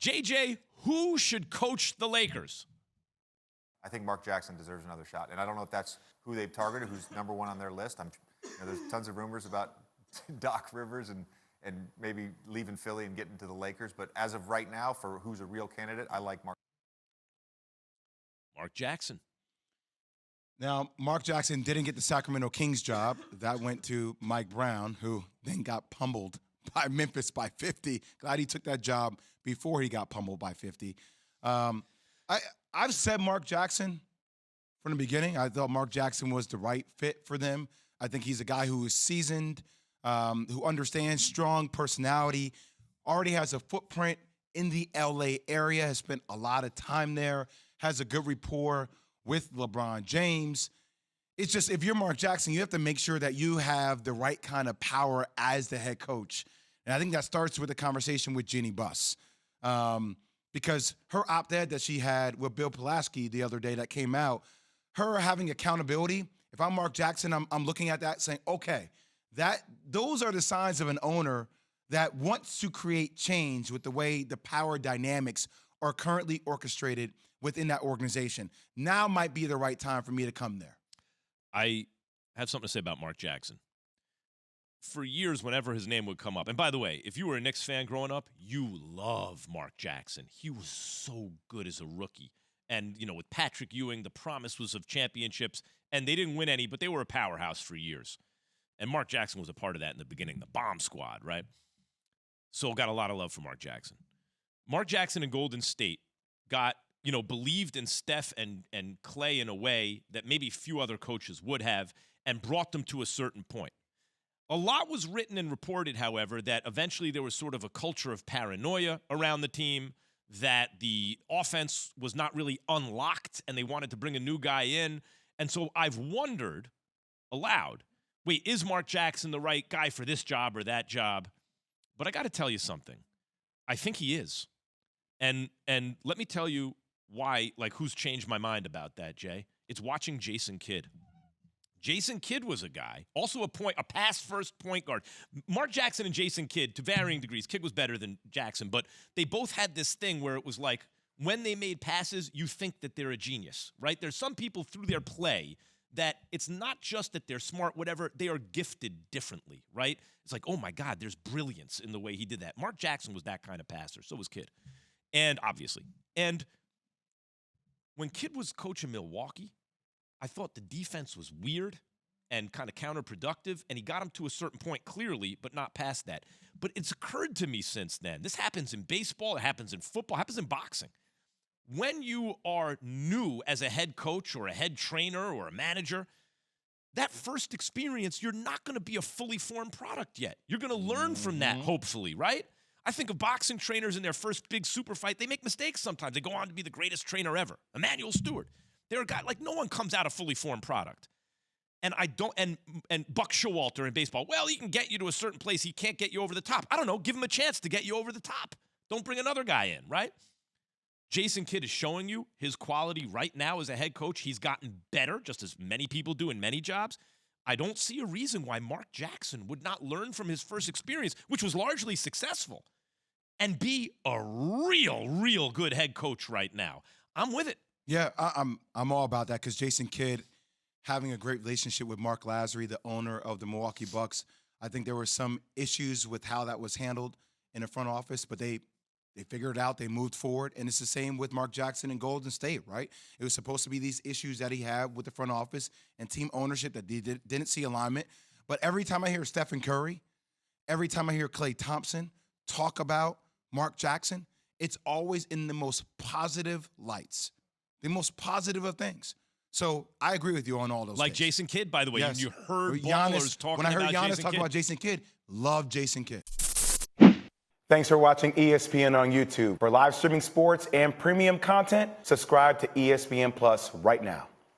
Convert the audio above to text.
JJ, who should coach the Lakers? I think Mark Jackson deserves another shot. And I don't know if that's who they've targeted, who's number one on their list. There's tons of rumors about Doc Rivers and maybe leaving Philly and getting to the Lakers. But as of right now, for who's a real candidate, I like Mark Jackson. Now, Mark Jackson didn't get the Sacramento Kings job. That went to Mike Brown, who then got pummeled by Memphis by 50. Glad he took that job before he got pummeled by 50. I've said Mark Jackson from the beginning. I thought Mark Jackson was the right fit for them. I think he's a guy who is seasoned, who understands strong personality, already has a footprint in the L.A. area, has spent a lot of time there, has a good rapport with LeBron James. It's just, if you're Mark Jackson, you have to make sure that you have the right kind of power as the head coach. And I think that starts with a conversation with Jeannie Buss. Because her op-ed that she had with Bill Pulaski the other day that came out, her having accountability, if I'm Mark Jackson, I'm looking at that saying, okay, those are the signs of an owner that wants to create change with the way the power dynamics are currently orchestrated within that organization. Now might be the right time for me to come there. I have something to say about Mark Jackson. For years, whenever his name would come up, and by the way, if you were a Knicks fan growing up, you love Mark Jackson. He was so good as a rookie. And, with Patrick Ewing, the promise was of championships, and they didn't win any, but they were a powerhouse for years. And Mark Jackson was a part of that in the beginning, the bomb squad, right? So got a lot of love for Mark Jackson. Mark Jackson in Golden State got, believed in Steph and Clay in a way that maybe few other coaches would have, and brought them to a certain point. A lot was written and reported, however, that eventually there was sort of a culture of paranoia around the team, that the offense was not really unlocked and they wanted to bring a new guy in. And so I've wondered aloud, wait, is Mark Jackson the right guy for this job or that job? But I got to tell you something. I think he is. And let me tell you why, who's changed my mind about that, Jay. It's watching Jason Kidd. Jason Kidd was a guy, also a pass-first point guard. Mark Jackson and Jason Kidd, to varying degrees. Kidd was better than Jackson, but they both had this thing where it was like, when they made passes, you think that they're a genius, right? There's some people through their play that it's not just that they're smart, whatever, they are gifted differently, right? It's like, oh my God, there's brilliance in the way he did that. Mark Jackson was that kind of passer, so was Kidd. And obviously. And when Kidd was coaching Milwaukee, I thought the defense was weird and kind of counterproductive, and he got him to a certain point clearly, but not past that. But it's occurred to me since then. This happens in baseball, it happens in football, it happens in boxing. When you are new as a head coach or a head trainer or a manager, that first experience, you're not going to be a fully formed product yet. You're going to learn from that, hopefully, right? I think of boxing trainers in their first big super fight, they make mistakes sometimes. They go on to be the greatest trainer ever. Emmanuel Stewart. They're a guy, no one comes out a fully formed product. And and Buck Showalter in baseball, well, he can get you to a certain place. He can't get you over the top. I don't know. Give him a chance to get you over the top. Don't bring another guy in, right? Jason Kidd is showing you his quality right now as a head coach. He's gotten better, just as many people do in many jobs. I don't see a reason why Mark Jackson would not learn from his first experience, which was largely successful, and be a real good head coach right now. I'm with it. Yeah, I'm all about that because Jason Kidd having a great relationship with Mark Lazary, the owner of the Milwaukee Bucks. I think there were some issues with how that was handled in the front office, but they figured it out. They moved forward, and it's the same with Mark Jackson in Golden State, right? It was supposed to be these issues that he had with the front office and team ownership that they didn't see alignment. But every time I hear Stephen Curry, every time I hear Klay Thompson talk about Mark Jackson, it's always in the most positive lights. The most positive of things. So I agree with you on all those Like things. Jason Kidd, by the way. Yes. You heard Giannis, ballers talking when I heard about Giannis Jason talk Kidd. about Jason Kidd, love Jason Kidd. Thanks for watching ESPN on YouTube. For live streaming sports and premium content, subscribe to ESPN Plus right now.